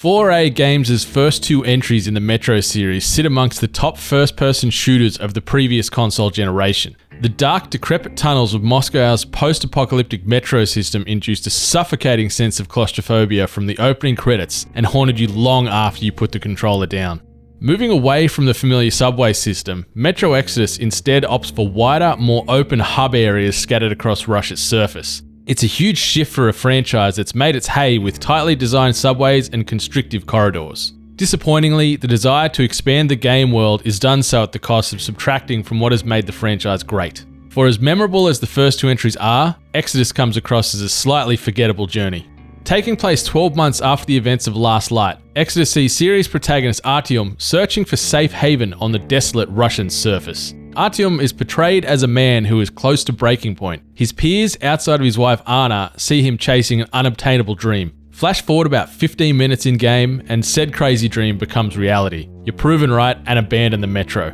4A Games' first two entries in the Metro series sit amongst the top first-person shooters of the previous console generation. The dark, decrepit tunnels of Moscow's post-apocalyptic metro system induced a suffocating sense of claustrophobia from the opening credits and haunted you long after you put the controller down. Moving away from the familiar subway system, Metro Exodus instead opts for wider, more open hub areas scattered across Russia's surface. It's a huge shift for a franchise that's made its hay with tightly designed subways and constrictive corridors. Disappointingly, the desire to expand the game world is done so at the cost of subtracting from what has made the franchise great. For as memorable as the first two entries are, Exodus comes across as a slightly forgettable journey. Taking place 12 months after the events of Last Light, Exodus sees series protagonist Artyom searching for safe haven on the desolate Russian surface. Artyom is portrayed as a man who is close to breaking point. His peers, outside of his wife Anna, see him chasing an unobtainable dream. Flash forward about 15 minutes in game, and said crazy dream becomes reality. You're proven right and abandon the Metro.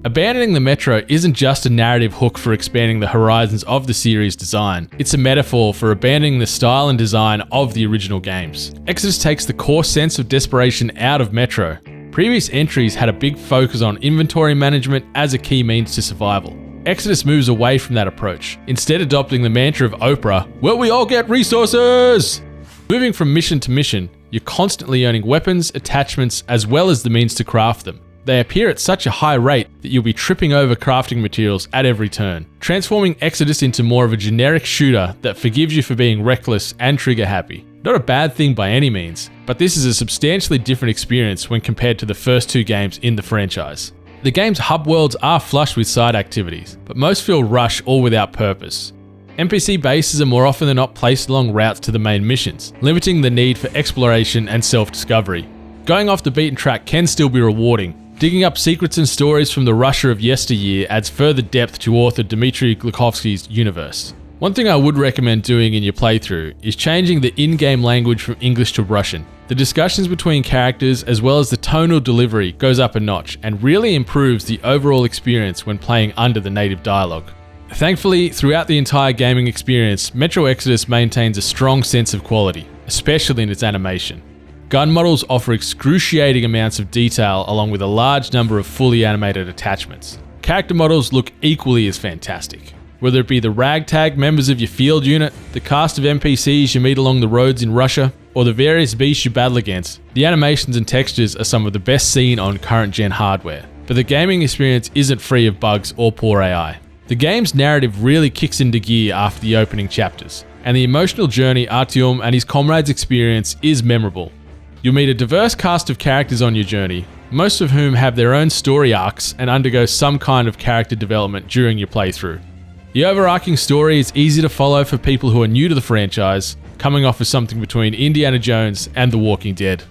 Abandoning the Metro isn't just a narrative hook for expanding the horizons of the series' design. It's a metaphor for abandoning the style and design of the original games. Exodus takes the core sense of desperation out of Metro. Previous entries had a big focus on inventory management as a key means to survival. Exodus moves away from that approach, instead adopting the mantra of Oprah, "Where we all get resources!" Moving from mission to mission, you're constantly earning weapons, attachments, as well as the means to craft them. They appear at such a high rate that you'll be tripping over crafting materials at every turn, transforming Exodus into more of a generic shooter that forgives you for being reckless and trigger happy. Not a bad thing by any means, but this is a substantially different experience when compared to the first two games in the franchise. The game's hub worlds are flush with side activities, but most feel rushed or without purpose. NPC bases are more often than not placed along routes to the main missions, limiting the need for exploration and self-discovery. Going off the beaten track can still be rewarding. Digging up secrets and stories from the Russia of yesteryear adds further depth to author Dmitry Glukhovsky's universe. One thing I would recommend doing in your playthrough is changing the in-game language from English to Russian. The discussions between characters as well as the tonal delivery goes up a notch and really improves the overall experience when playing under the native dialogue. Thankfully, throughout the entire gaming experience, Metro Exodus maintains a strong sense of quality, especially in its animation. Gun models offer excruciating amounts of detail along with a large number of fully animated attachments. Character models look equally as fantastic. Whether it be the ragtag members of your field unit, the cast of NPCs you meet along the roads in Russia, or the various beasts you battle against, the animations and textures are some of the best seen on current gen hardware. But the gaming experience isn't free of bugs or poor AI. The game's narrative really kicks into gear after the opening chapters, and the emotional journey Artyom and his comrades experience is memorable. You'll meet a diverse cast of characters on your journey, most of whom have their own story arcs and undergo some kind of character development during your playthrough. The overarching story is easy to follow for people who are new to the franchise, coming off as something between Indiana Jones and The Walking Dead.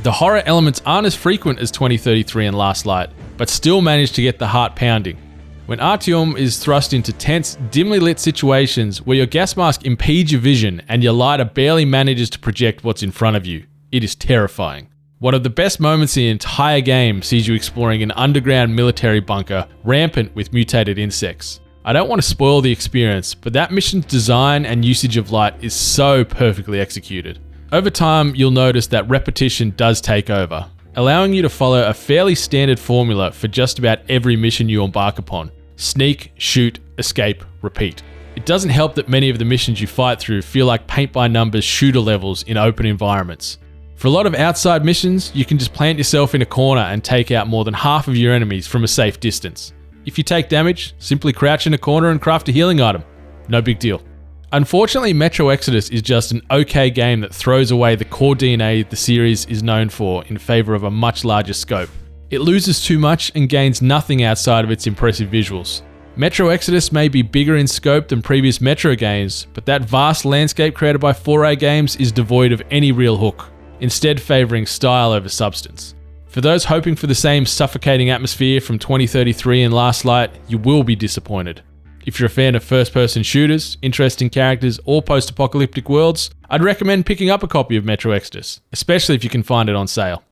The horror elements aren't as frequent as 2033 and Last Light, but still manage to get the heart pounding. When Artyom is thrust into tense, dimly lit situations where your gas mask impedes your vision and your lighter barely manages to project what's in front of you, it is terrifying. One of the best moments in the entire game sees you exploring an underground military bunker rampant with mutated insects. I don't want to spoil the experience, but that mission's design and usage of light is so perfectly executed. Over time, you'll notice that repetition does take over, allowing you to follow a fairly standard formula for just about every mission you embark upon. Sneak, shoot, escape, repeat. It doesn't help that many of the missions you fight through feel like paint-by-numbers shooter levels in open environments. For a lot of outside missions, you can just plant yourself in a corner and take out more than half of your enemies from a safe distance. If you take damage, simply crouch in a corner and craft a healing item. No big deal. Unfortunately, Metro Exodus is just an okay game that throws away the core DNA the series is known for in favour of a much larger scope. It loses too much and gains nothing outside of its impressive visuals. Metro Exodus may be bigger in scope than previous Metro games, but that vast landscape created by 4A Games is devoid of any real hook, instead favouring style over substance. For those hoping for the same suffocating atmosphere from 2033 and Last Light, you will be disappointed. If you're a fan of first-person shooters, interesting characters, or post-apocalyptic worlds, I'd recommend picking up a copy of Metro Exodus, especially if you can find it on sale.